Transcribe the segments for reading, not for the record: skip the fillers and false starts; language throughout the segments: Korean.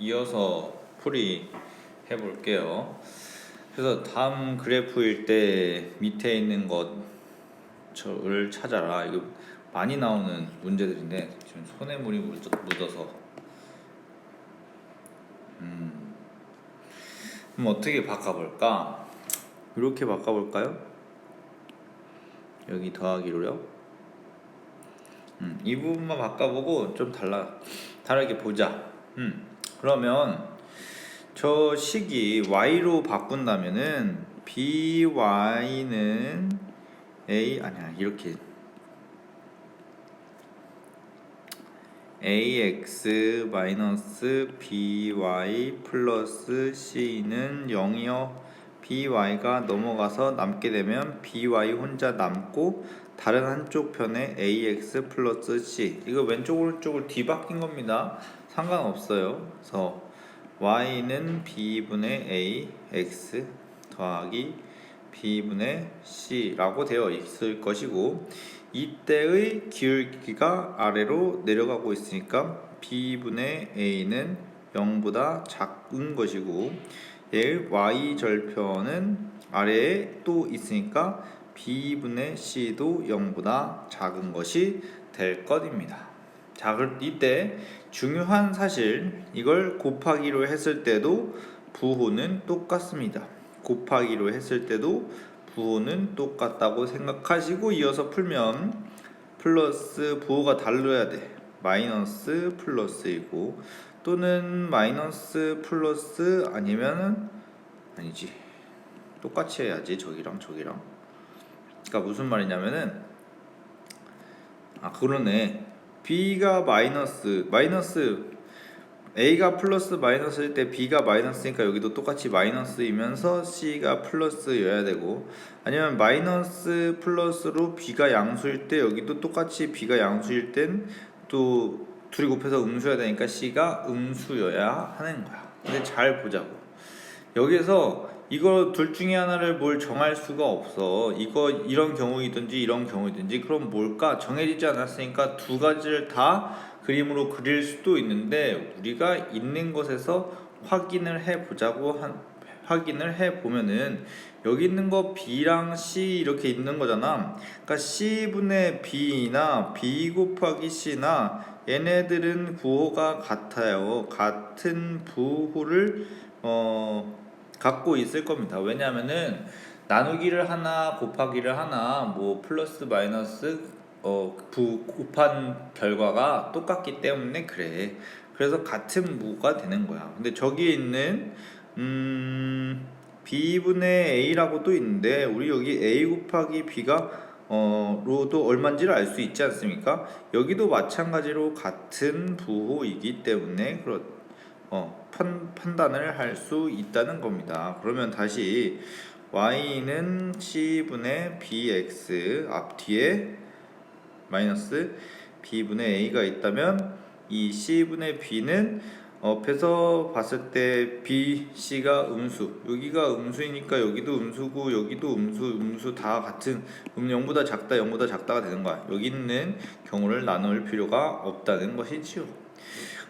이어서 풀이 해볼게요. 그래서 다음 그래프일 때 밑에 있는 것을 찾아라. 이거 많이 나오는 문제들인데 지금 손에 물이 묻어서 그럼 어떻게 바꿔볼까? 이렇게 바꿔볼까요? 여기 더하기로요. 이 부분만 바꿔보고 좀 다르게 보자. 그러면 저 식이 y로 바꾼다면은 by는 a 아니야 이렇게 ax 마이너스 by 플러스 c는 0이요. by가 넘어가서 남게 되면 by 혼자 남고 다른 한쪽 편에 ax 플러스 c, 이거 왼쪽 오른쪽을 뒤바뀐 겁니다. 상관없어요. 그래서 y는 b분의 a x 더하기 b분의 c라고 되어 있을 것이고, 이때의 기울기가 아래로 내려가고 있으니까 b분의 a는 0보다 작은 것이고, 얘의 y절편은 아래에 또 있으니까 b분의 c도 0보다 작은 것이 될 것입니다. 자, 이때 중요한 사실, 이걸 곱하기로 했을 때도 부호는 똑같습니다. 곱하기로 했을 때도 부호는 똑같다고 생각하시고 이어서 풀면 플러스 부호가 달라야 돼. 마이너스 플러스이고, 또는 마이너스 플러스 아니면은 아니지, 똑같이 해야지. 저기랑 그러니까 무슨 말이냐면은, 그러네. b가 마이너스 a가 플러스 마이너스일 때 b가 마이너스니까 여기도 똑같이 마이너스이면서 c가 플러스여야 되고, 아니면 마이너스 플러스로 b가 양수일 때 여기도 똑같이 b가 양수일 땐 또 둘이 곱해서 음수여야 되니까 c가 음수여야 하는 거야. 근데 잘 보자고. 여기서 이거 둘 중에 하나를 뭘 정할 수가 없어. 이거 이런 경우이든지 이런 경우이든지. 그럼 뭘까? 정해지지 않았으니까 두 가지를 다 그림으로 그릴 수도 있는데, 우리가 있는 것에서 확인을 해보면은 여기 있는 거 b랑 c 이렇게 있는 거잖아. 그러니까 c분의 b나 b 곱하기 c나 얘네들은 부호가 같아요. 같은 부호를 갖고 있을 겁니다. 왜냐하면은 나누기를 하나 곱하기를 하나 뭐 플러스 마이너스 곱한 결과가 똑같기 때문에 그래. 그래서 같은 무가 되는 거야. 근데 저기에 있는 b분의 a라고 또 있는데, 우리 여기 a 곱하기 b가 로도 얼마인지를 알 수 있지 않습니까? 여기도 마찬가지로 같은 부호이기 때문에 판단을 할 수 있다는 겁니다. 그러면 다시 y는 c분의 bx, 앞뒤에 마이너스 b분의 a가 있다면 이 c분의 b는 옆에서 봤을 때 b, c가 음수, 여기가 음수이니까 여기도 음수고 여기도 음수 다 같은 0보다 작다 0보다 작다가 되는 거야. 여기 있는 경우를 나눌 필요가 없다는 것이지요.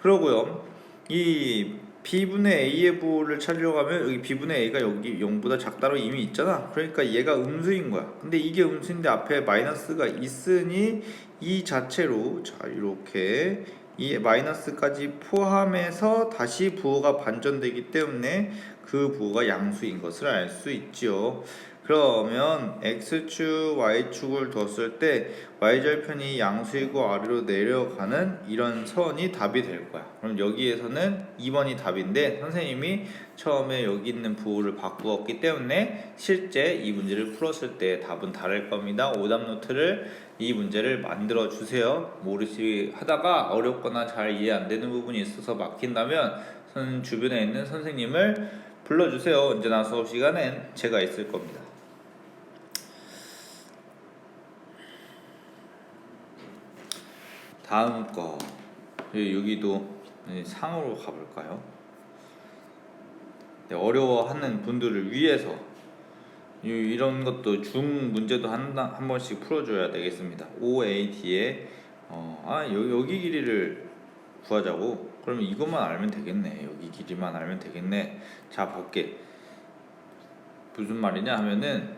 그러고요, 이 b분의 a의 부호를 찾으려고 하면 여기 b분의 a가 여기 0보다 작다로 이미 있잖아. 그러니까 얘가 음수인 거야. 근데 이게 음수인데 앞에 마이너스가 있으니 이 자체로, 자, 이렇게 이 마이너스까지 포함해서 다시 부호가 반전되기 때문에 그 부호가 양수인 것을 알 수 있지요. 그러면 x축, y축을 뒀을 때 y절편이 양수이고 아래로 내려가는 이런 선이 답이 될 거야. 그럼 여기에서는 2번이 답인데, 선생님이 처음에 여기 있는 부호를 바꾸었기 때문에 실제 이 문제를 풀었을 때 답은 다를 겁니다. 오답 노트를 이 문제를 만들어 주세요. 모르시 하다가 어렵거나 잘 이해 안 되는 부분이 있어서 막힌다면 주변에 있는 선생님을 불러주세요. 언제나 수업 시간엔 제가 있을 겁니다. 다음 거, 여기도 상으로 가볼까요? 어려워하는 분들을 위해서 이런 것도 중 문제도 한 번씩 풀어줘야 되겠습니다. OAD에 여기 길이를 구하자고. 그러면 이것만 알면 되겠네. 여기 길이만 알면 되겠네. 자, 볼게. 무슨 말이냐 하면은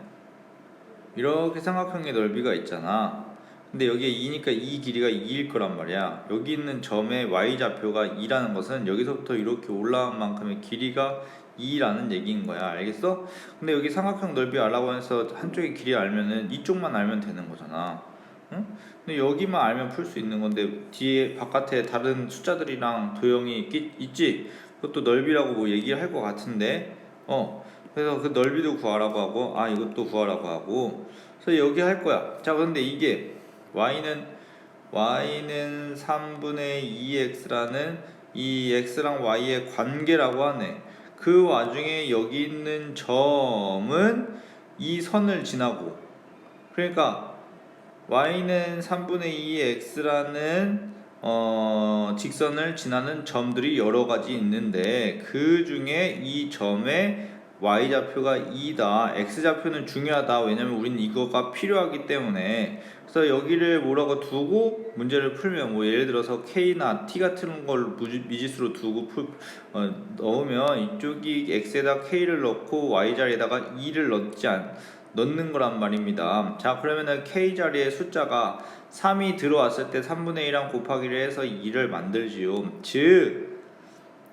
이렇게 삼각형의 넓이가 있잖아. 근데 여기에 2니까 이 길이가 2일 거란 말이야. 여기 있는 점의 y좌표가 2라는 것은 여기서부터 이렇게 올라간 만큼의 길이가 2라는 얘기인 거야. 알겠어? 근데 여기 삼각형 넓이 알라고 해서 한쪽의 길이 알면은 이쪽만 알면 되는 거잖아. 응? 근데 여기만 알면 풀 수 있는 건데 뒤에 바깥에 다른 숫자들이랑 도형이 있지? 그것도 넓이라고 뭐 얘기할 것 같은데 그래서 그 넓이도 구하라고 하고 이것도 구하라고 하고 그래서 여기 할 거야. 자, 그런데 이게 y는 3분의 2x라는 이 x랑 y의 관계라고 하네. 그 와중에 여기 있는 점은 이 선을 지나고, 그러니까 y는 3분의 2x라는 직선을 지나는 점들이 여러 가지 있는데 그 중에 이 점의 y좌표가 2다. x좌표는 중요하다. 왜냐면 우린 이거가 필요하기 때문에. 그래서 여기를 뭐라고 두고 문제를 풀면 뭐 예를 들어서 k나 t 같은 걸 미지수로 두고 넣으면 이쪽이 x에다 k를 넣고 y 자리에다가 2를 넣는 거란 말입니다. 자, 그러면은 k 자리에 숫자가 3이 들어왔을 때 3분의 1랑 곱하기를 해서 2를 만들지요. 즉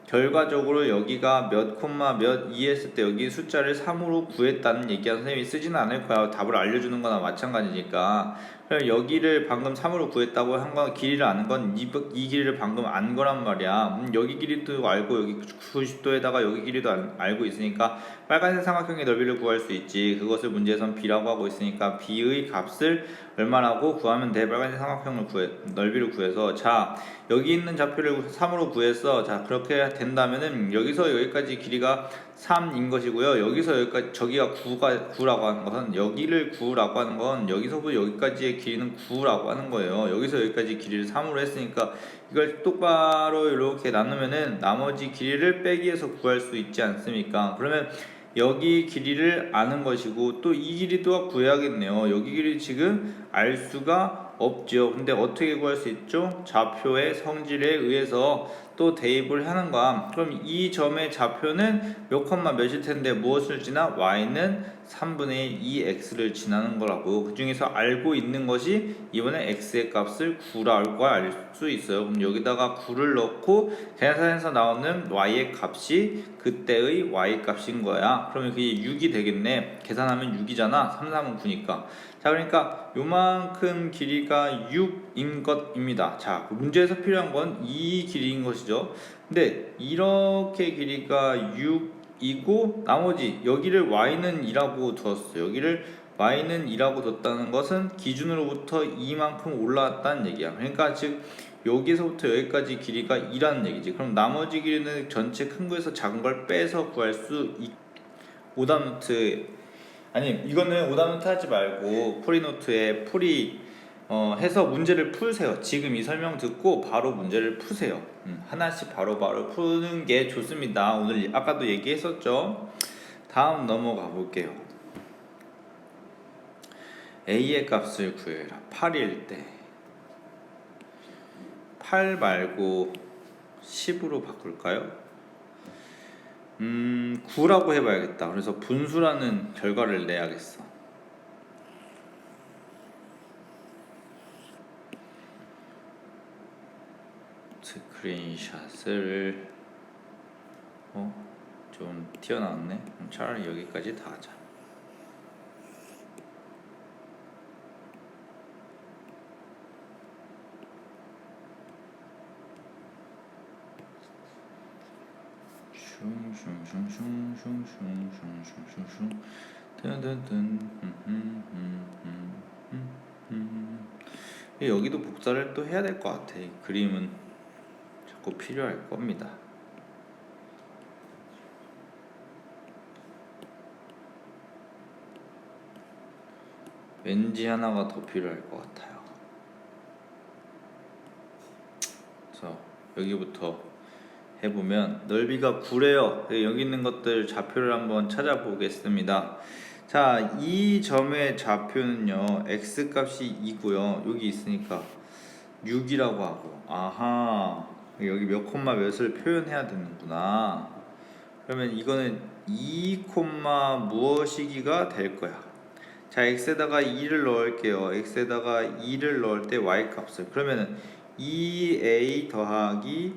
결과적으로 여기가 몇 콤마 몇 2 했을 때 여기 숫자를 3으로 구했다는 얘기야. 선생님이 쓰지는 않을 거야. 답을 알려주는 거나 마찬가지니까. 그럼 여기를 방금 3으로 구했다고 한 건 길이를 아는 건 이 길이를 방금 안 거란 말이야. 여기 길이도 알고 여기 90도에다가 여기 길이도 알고 있으니까 빨간색 삼각형의 넓이를 구할 수 있지. 그것을 문제에선 b라고 하고 있으니까 b의 값을 얼마라고 구하면 돼. 빨간색 삼각형을 넓이를 구해서. 자, 여기 있는 좌표를 3으로 구했어. 자, 그렇게 된다면은 여기서 여기까지 길이가 3인 것이고요. 여기서 여기까지 저기가 9라고 하는 것은 여기를 9라고 하는 건 여기서부터 여기까지의 길이는 9라고 하는 거예요. 여기서 여기까지 길이를 3으로 했으니까 이걸 똑바로 이렇게 나누면은 나머지 길이를 빼기해서 구할 수 있지 않습니까? 그러면 여기 길이를 아는 것이고 또 이 길이도 구해야겠네요. 여기 길이 지금 알 수가 없죠. 근데 어떻게 구할 수 있죠? 좌표의 성질에 의해서 또 대입을 하는 거야. 그럼 이 점의 좌표는 몇 콤마 몇일 텐데 무엇을 지나? y는 3분의 2x를 지나는 거라고. 그 중에서 알고 있는 것이 이번에 x의 값을 9라고 알 수 있어요. 그럼 여기다가 9를 넣고 계산에서 나오는 y의 값이 그때의 y 값인 거야. 그러면 그게 6이 되겠네. 계산하면 6이잖아. 3, 3은 9니까. 자, 그러니까 요만큼 길이가 6인 것입니다. 자, 문제에서 필요한 건 이 길이인 것이죠. 근데 이렇게 길이가 6이고 나머지 여기를 y는 2라고 두었어요. 여기를 y는 2라고 뒀다는 것은 기준으로부터 이만큼 올라왔다는 얘기야. 그러니까 즉 여기서부터 여기까지 길이가 2라는 얘기지. 그럼 나머지 길이는 전체 큰 거에서 작은 걸 빼서 구할 수 오답노트 이거는 오답노트 하지 말고 프리노트에 해서 문제를 풀세요. 지금 이 설명 듣고 바로 문제를 푸세요. 하나씩 바로바로 푸는 게 좋습니다. 오늘 아까도 얘기했었죠. 다음 넘어가 볼게요. a의 값을 구해라. 8일 때 8 말고 10으로 바꿀까요? 9라고 해봐야겠다. 그래서 분수라는 결과를 내야겠어. 스크린샷을 좀 튀어나왔네. 차라리 여기까지 다 하자. 여기도 복사를 또 해야 될 것 같아. 그림은 자꾸 필요할 겁니다. 왠지 하나가 더 필요할 것 같아요. 그래서 여기부터 해보면 넓이가 9래요. 여기 있는 것들 좌표를 한번 찾아보겠습니다. 자, 이 점의 좌표는요 x 값이 2고요. 여기 있으니까 6이라고 하고, 아하, 여기 몇 콤마 몇을 표현해야 되는구나. 그러면 이거는 2 콤마 무엇이기가 될 거야. 자, x에다가 2를 넣을게요. x에다가 2를 넣을 때 y 값을, 그러면은 2a 더하기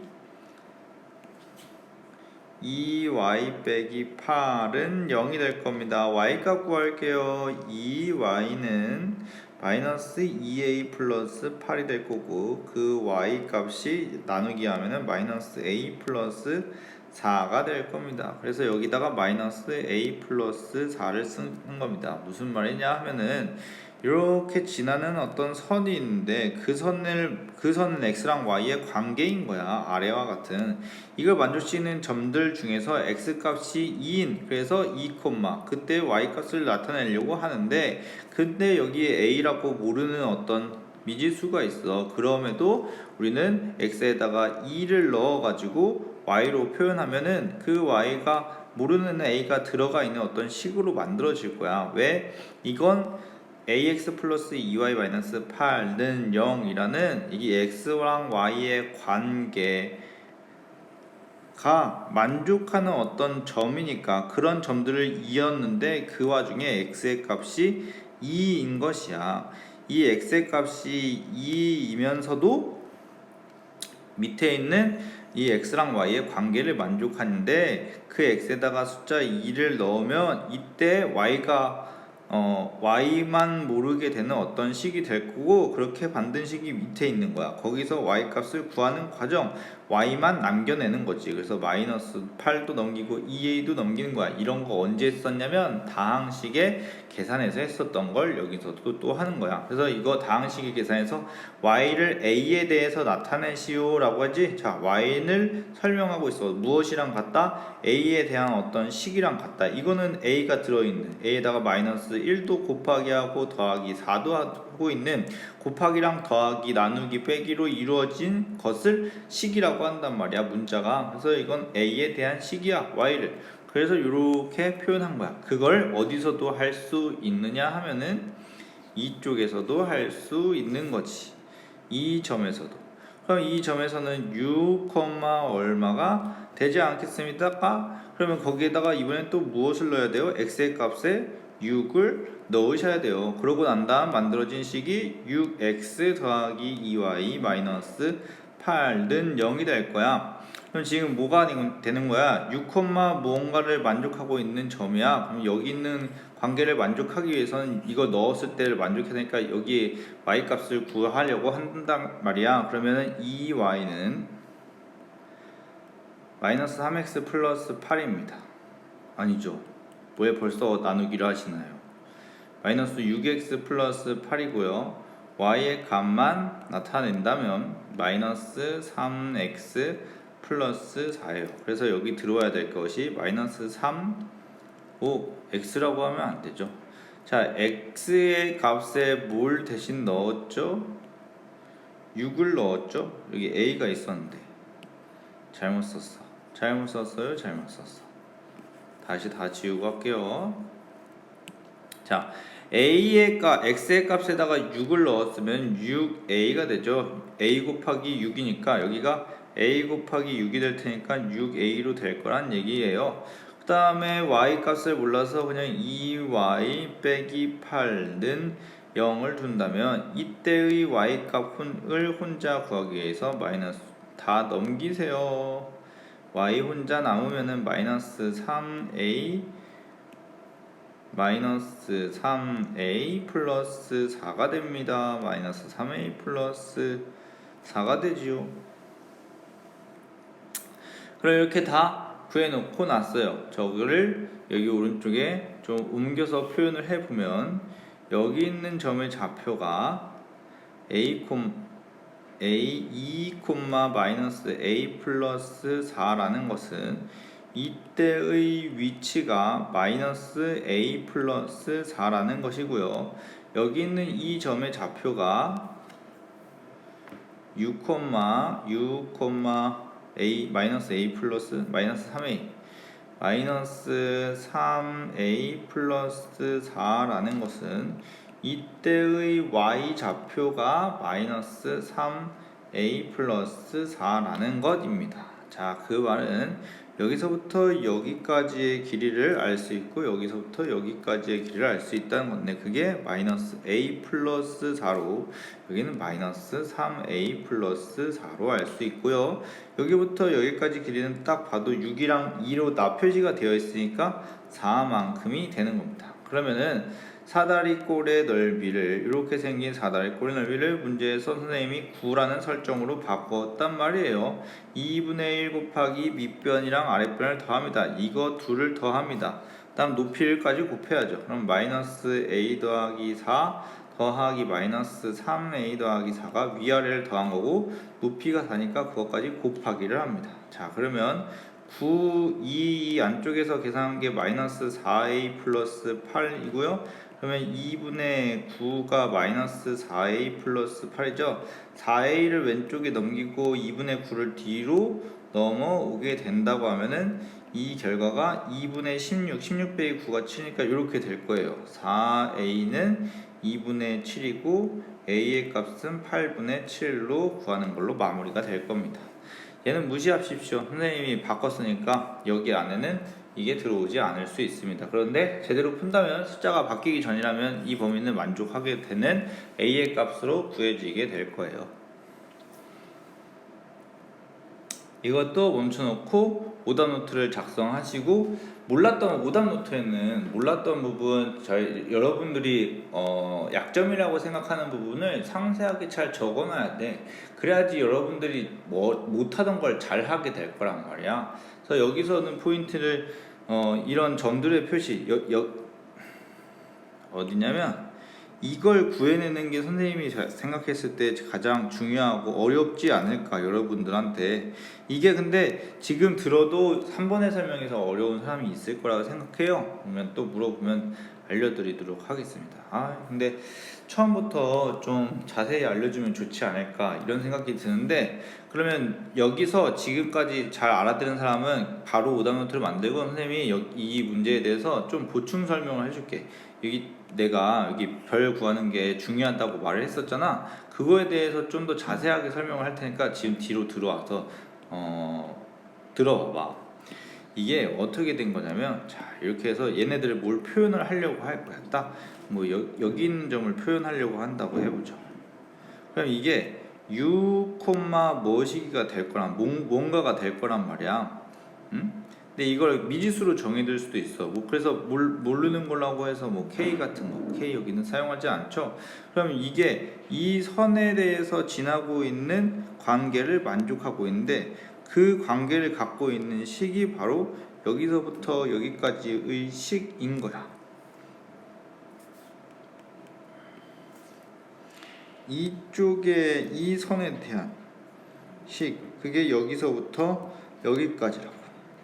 2y 빼기 8은 0이 될 겁니다. y 값 구할게요. 2y는 마이너스 2a 플러스 8이 될 거고, 그 y 값이 나누기 하면은 마이너스 a 플러스 4가 될 겁니다. 그래서 여기다가 마이너스 a 플러스 4를 쓰는 겁니다. 무슨 말이냐 하면은 이렇게 지나는 어떤 선이 있는데 그 선은 x랑 y의 관계인 거야. 아래와 같은 이걸 만족시키는 점들 중에서 x 값이 2인, 그래서 2, 그때 y 값을 나타내려고 하는데, 근데 여기에 a라고 모르는 어떤 미지수가 있어. 그럼에도 우리는 x에다가 2를 넣어 가지고 y로 표현하면은 그 y가 모르는 a가 들어가 있는 어떤 식으로 만들어질 거야. 왜? 이건 ax 플러스 2y 마이너스 8는 0이라는 이게 x랑 y의 관계가 만족하는 어떤 점이니까 그런 점들을 이었는데, 그 와중에 x의 값이 2인 것이야. 이 x의 값이 2이면서도 밑에 있는 이 x랑 y의 관계를 만족하는데, 그 x에다가 숫자 2를 넣으면 이때 y가 y만 모르게 되는 어떤 식이 될 거고, 그렇게 만든 식이 밑에 있는 거야. 거기서 y 값을 구하는 과정, y만 남겨내는 거지. 그래서 마이너스 8도 넘기고 2a도 넘기는 거야. 이런 거 언제 했었냐면 다항식의 계산에서 했었던 걸 여기서도 또 하는 거야. 그래서 이거 다항식의 계산에서 y를 a에 대해서 나타내시오 라고 하지. 자, y를 설명하고 있어. 무엇이랑 같다? a에 대한 어떤 식이랑 같다. 이거는 a가 들어있는, a에다가 마이너스 1도 곱하기 하고 더하기 4도 하고 있는 곱하기랑 더하기 나누기 빼기로 이루어진 것을 식이라고 한단 말이야, 문자가. 그래서 이건 a에 대한 식이야, y를. 그래서 이렇게 표현한 거야. 그걸 어디서도 할 수 있느냐 하면은 이쪽에서도 할 수 있는 거지. 이 점에서도. 그럼 이 점에서는 6, 얼마가 되지 않겠습니까? 그러면 거기에다가 이번엔 또 무엇을 넣어야 돼요? x의 값에 6을 넣으셔야 돼요. 그러고 난 다음 만들어진 식이 6x 더하기 2y 마이너스 8는 0이 될 거야. 그럼 지금 뭐가 되는 거야? 6, 무언가를 만족하고 있는 점이야. 그럼 여기 있는 관계를 만족하기 위해서는 이거 넣었을 때를 만족해야 되니까 여기 y 값을 구하려고 한단 말이야. 그러면은 2y는 마이너스 3x 플러스 8입니다. 아니죠. 왜 벌써 나누기를 하시나요? 마이너스 6x 플러스 8이고요. y의 값만 나타낸다면 마이너스 3x 플러스 4예요. 그래서 여기 들어와야 될 것이 마이너스 3, x라고 하면 안 되죠. 자, x의 값에 뭘 대신 넣었죠? 6을 넣었죠? 여기 a가 있었는데 잘못 썼어요. 다시 다 지우고 할게요. 자, x의 값에다가 6을 넣었으면 6a가 되죠. a 곱하기 6이니까 여기가 a 곱하기 6이 될 테니까 6a로 될 거란 얘기예요. 그 다음에 y 값을 몰라서 그냥 2y 빼기 8는 0을 둔다면 이때의 y 값을 혼자 구하기 위해서 마이너스 다 넘기세요. y 혼자 남으면은 마이너스 3a 플러스 4가 됩니다. 마이너스 3a 플러스 4가 되지요. 그럼 이렇게 다 구해놓고 났어요. 저거를 여기 오른쪽에 좀 옮겨서 표현을 해보면 여기 있는 점의 좌표가 a 2, 마이너스 a 플러스 4라는 것은 이때의 위치가 마이너스 a 플러스 4라는 것이고요. 여기 있는 이 점의 좌표가 6, a 마이너스 a 플러스 마이너스 3a 마이너스 3a 플러스 4라는 것은 이때의 y 좌표가 마이너스 a 플러스 4라는 것입니다. 자, 그 말은 여기서부터 여기까지의 길이를 알 수 있고 여기서부터 여기까지의 길이를 알 수 있다는 건데 그게 마이너스 a 플러스 4로 여기는 마이너스 3a 플러스 4로 알 수 있고요. 여기부터 여기까지 길이는 딱 봐도 6이랑 2로 나 표시가 되어 있으니까 4만큼이 되는 겁니다. 그러면은 사다리꼴의 넓이를 이렇게 생긴 사다리꼴의 넓이를 문제에서 선생님이 9라는 설정으로 바꿨단 말이에요. 2분의 1 곱하기 밑변이랑 아랫변을 더합니다. 이거 둘을 더합니다. 다음 높이 1까지 곱해야죠. 그럼 마이너스 a 더하기 4 더하기 마이너스 3a 더하기 4가 위아래를 더한 거고 높이가 4니까 그것까지 곱하기를 합니다. 자, 그러면 2 안쪽에서 계산한 게 마이너스 4a 플러스 8이고요. 그러면 2분의 9가 마이너스 4a 플러스 8이죠. 4a를 왼쪽에 넘기고 2분의 9를 뒤로 넘어오게 된다고 하면은 이 결과가 2분의 16 빼기 9가 7이니까 이렇게 될 거예요. 4a는 2분의 7이고 a의 값은 8분의 7로 구하는 걸로 마무리가 될 겁니다. 얘는 무시하십시오. 선생님이 바꿨으니까 여기 안에는 이게 들어오지 않을 수 있습니다. 그런데 제대로 푼다면 숫자가 바뀌기 전이라면 이 범위는 만족하게 되는 a의 값으로 구해지게 될 거예요. 이것도 멈춰놓고 오답노트를 작성하시고 몰랐던 오답노트에는 몰랐던 부분 여러분들이 약점이라고 생각하는 부분을 상세하게 잘 적어놔야 돼. 그래야지 여러분들이 못하던 걸 잘하게 될 거란 말이야. 그래서 여기서는 포인트를 이런 점들의 표시 어디냐면 이걸 구해내는 게 선생님이 생각했을 때 가장 중요하고 어렵지 않을까 여러분들한테. 이게 근데 지금 들어도 3번의 설명에서 어려운 사람이 있을 거라고 생각해요. 그러면 또 물어보면 알려드리도록 하겠습니다. 근데 처음부터 좀 자세히 알려주면 좋지 않을까 이런 생각이 드는데, 그러면 여기서 지금까지 잘 알아들은 사람은 바로 오답노트를 만들고 선생님이 이 문제에 대해서 좀 보충 설명을 해줄게. 내가 여기 별 구하는 게 중요하다고 말을 했었잖아. 그거에 대해서 좀 더 자세하게 설명을 할 테니까 지금 뒤로 들어와서 들어봐봐. 이게 어떻게 된 거냐면, 자, 이렇게 해서 얘네들을 뭘 표현을 하려고 할 거야. 딱 여기 있는 점을 표현하려고 한다고 해보죠. 그럼 이게 6, 뭐시기가 될 거란 뭔가가 될 거란 말이야. 근데 이걸 미지수로 정해둘 수도 있어. 그래서 모르는 걸라고 해서 K 같은 거, K 여기는 사용하지 않죠. 그럼 이게 이 선에 대해서 지나고 있는 관계를 만족하고 있는데, 그 관계를 갖고 있는 식이 바로 여기서부터 여기까지의 식인 거야. 이쪽에 이 선에 대한 식, 그게 여기서부터 여기까지라고.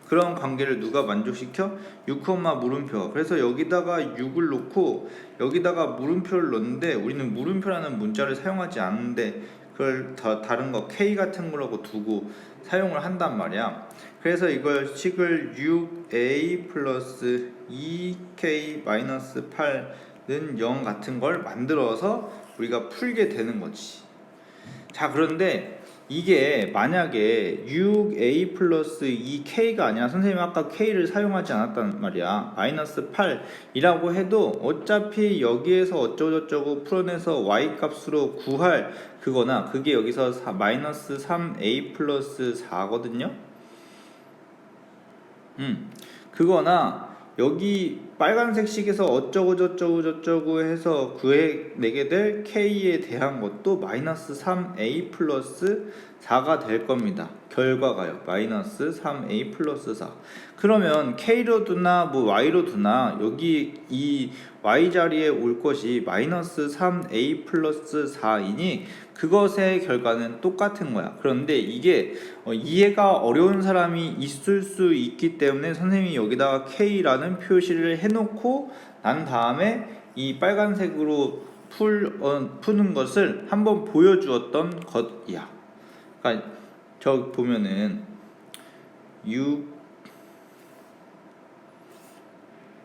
그런 관계를 누가 만족시켜? 6, 물음표. 그래서 여기다가 6을 놓고 여기다가 물음표를 넣는데, 우리는 물음표라는 문자를 사용하지 않는데 그걸 다른 거 K 같은 거라고 두고 사용을 한단 말이야. 그래서 이걸 식을 6a 플러스 2k 마이너스 8는 0 같은 걸 만들어서 우리가 풀게 되는 거지. 자, 그런데 이게 만약에 6a 플러스 2k가 아니라, 선생님이 아까 k를 사용하지 않았단 말이야. 마이너스 8이라고 해도 어차피 여기에서 어쩌고저쩌고 풀어내서 y 값으로 구할 그거나, 그게 여기서 마이너스 3a 플러스 4거든요. 그거나 여기 빨간색 식에서 어쩌고저쩌고 해서 구해내게 될 k에 대한 것도 마이너스 3a 플러스 4가 될 겁니다. 결과가요. 마이너스 3a 플러스 4. 그러면 k로 두나 y로 두나 여기 이 y 자리에 올 것이 마이너스 3a 플러스 4이니 그것의 결과는 똑같은 거야. 그런데 이게 이해가 어려운 사람이 있을 수 있기 때문에 선생님이 여기다가 K라는 표시를 해놓고 난 다음에 이 빨간색으로 푸는 것을 한번 보여주었던 것이야. 그러니까 저기 보면은 6a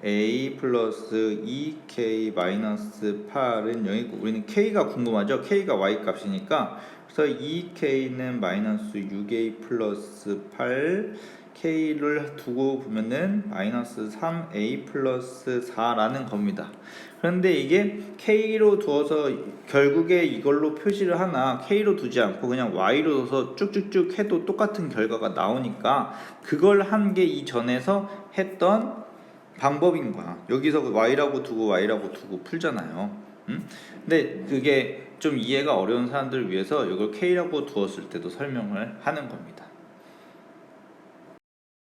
a 플러스 2k 마이너스 8은 0이고 우리는 k가 궁금하죠. k가 y 값이니까 그래서 2k는 마이너스 6a 플러스 8 k를 두고 보면은 마이너스 3a 플러스 4라는 겁니다. 그런데 이게 k로 두어서 결국에 이걸로 표시를 하나 k로 두지 않고 그냥 y로 둬서 쭉쭉쭉 해도 똑같은 결과가 나오니까 그걸 한 게 이전에서 했던 방법인 거야. 여기서 y라고 두고 풀잖아요. 근데 그게 좀 이해가 어려운 사람들을 위해서 이걸 k라고 두었을 때도 설명을 하는 겁니다.